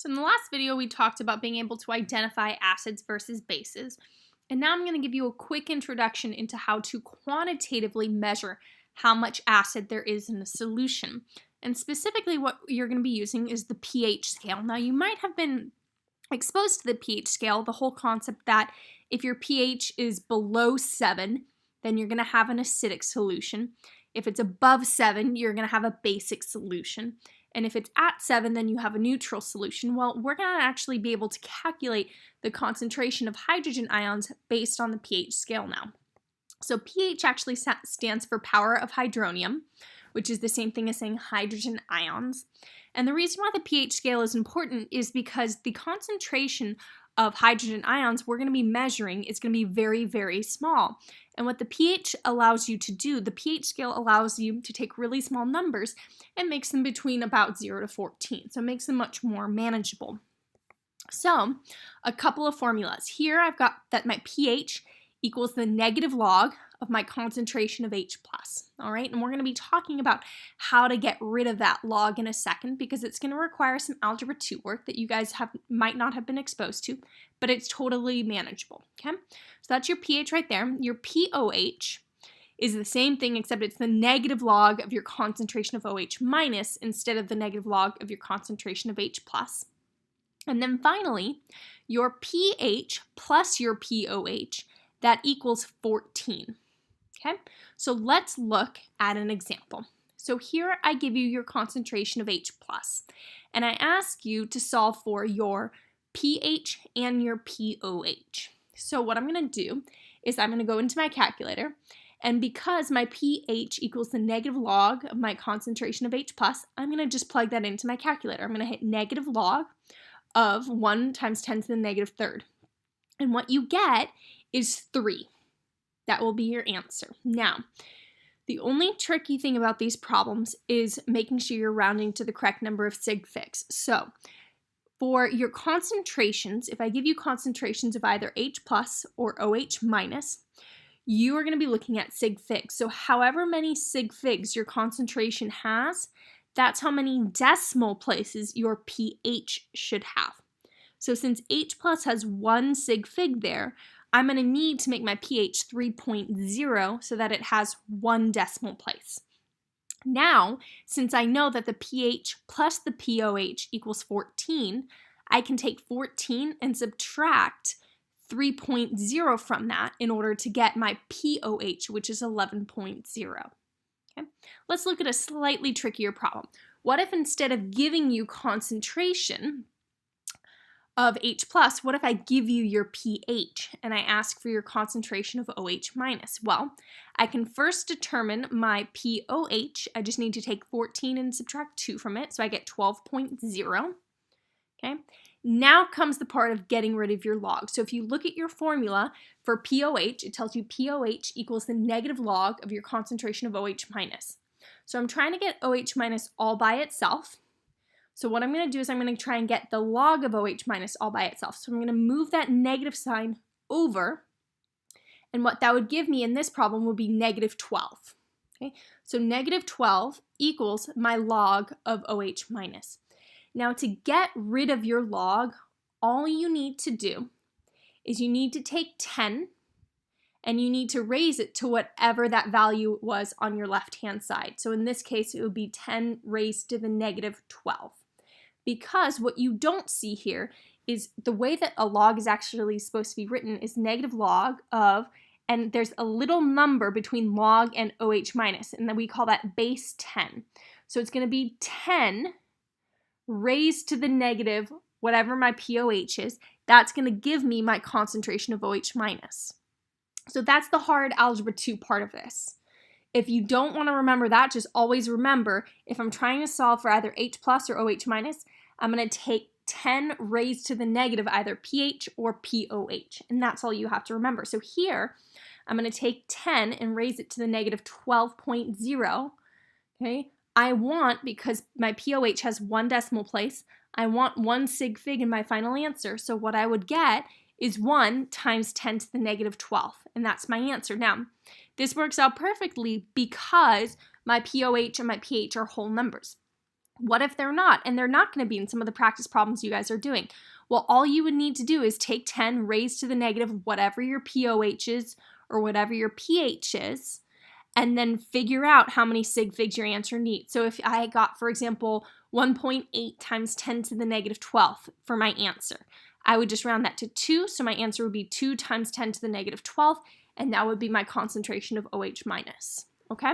So in the last video, we talked about being able to identify acids versus bases. And now I'm going to give you a quick introduction into how to quantitatively measure how much acid there is in a solution. And specifically what you're going to be using is the pH scale. Now you might have been exposed to the pH scale, the whole concept that if your pH is below 7, then you're going to have an acidic solution. If it's above 7, you're going to have a basic solution. And if it's at 7, then you have a neutral solution. Well, we're going to actually be able to calculate the concentration of hydrogen ions based on the pH scale now. So pH actually stands for power of hydronium, which is the same thing as saying hydrogen ions. And the reason why the pH scale is important is because the concentration of hydrogen ions we're going to be measuring is going to be very, very small. And what the pH allows you to do, the pH scale allows you to take really small numbers and makes them between about 0 to 14. So it makes them much more manageable. So a couple of formulas. Here I've got that my pH equals the negative log of my concentration of H+. All right, and we're going to be talking about how to get rid of that log in a second because it's going to require some algebra 2 work that you guys might not have been exposed to, but it's totally manageable, okay? So that's your pH right there. Your pOH is the same thing except it's the negative log of your concentration of OH minus instead of the negative log of your concentration of H+. And then finally, your pH plus your pOH, that equals 14. Okay, so let's look at an example. So here I give you your concentration of H+, and I ask you to solve for your pH and your pOH. So what I'm going to do is I'm going to go into my calculator, and because my pH equals the negative log of my concentration of H+, I'm going to just plug that into my calculator. I'm going to hit negative log of 1 times 10 to the negative third. And what you get is 3. That will be your answer. Now, the only tricky thing about these problems is making sure you're rounding to the correct number of sig figs. So, for your concentrations, if I give you concentrations of either H plus or OH minus, you are going to be looking at sig figs. So, however many sig figs your concentration has, that's how many decimal places your pH should have. So, since H plus has 1 sig fig there, I'm going to need to make my pH 3.0 so that it has 1 decimal place. Now, since I know that the pH plus the pOH equals 14, I can take 14 and subtract 3.0 from that in order to get my pOH, which is 11.0. Okay? Let's look at a slightly trickier problem. What if instead of giving you concentration of H+, what if I give you your pH and I ask for your concentration of OH minus? Well, I can first determine my pOH. I just need to take 14 and subtract 2 from it, so I get 12.0. Okay. Now comes the part of getting rid of your log. So if you look at your formula for pOH, it tells you pOH equals the negative log of your concentration of OH minus. So I'm trying to get OH minus all by itself. So what I'm going to do is I'm going to try and get the log of OH minus all by itself. So I'm going to move that negative sign over, and what that would give me in this problem would be negative 12. Okay, so negative 12 equals my log of OH minus. Now to get rid of your log, all you need to do is you need to take 10 and you need to raise it to whatever that value was on your left-hand side. So in this case, it would be 10 raised to the negative 12. Because what you don't see here is the way that a log is actually supposed to be written is negative log of, and there's a little number between log and OH minus, and then we call that base 10. So it's going to be 10 raised to the negative, whatever my pOH is, that's going to give me my concentration of OH minus. So that's the hard algebra 2 part of this. If you don't want to remember that, just always remember, if I'm trying to solve for either H plus or OH minus, I'm going to take 10 raised to the negative either pH or pOH, and that's all you have to remember. So here, I'm going to take 10 and raise it to the negative 12.0, okay? I want, because my pOH has 1 decimal place, I want 1 sig fig in my final answer, so what I would get is 1 times 10 to the negative 12th, and that's my answer. Now, this works out perfectly because my pOH and my pH are whole numbers. What if they're not? And they're not going to be in some of the practice problems you guys are doing. Well, all you would need to do is take 10 raised to the negative whatever your pOH is or whatever your pH is, and then figure out how many sig figs your answer needs. So if I got, for example, 1.8 times 10 to the negative 12th for my answer, I would just round that to 2, so my answer would be 2 times 10 to the negative 12th, and that would be my concentration of OH minus, okay?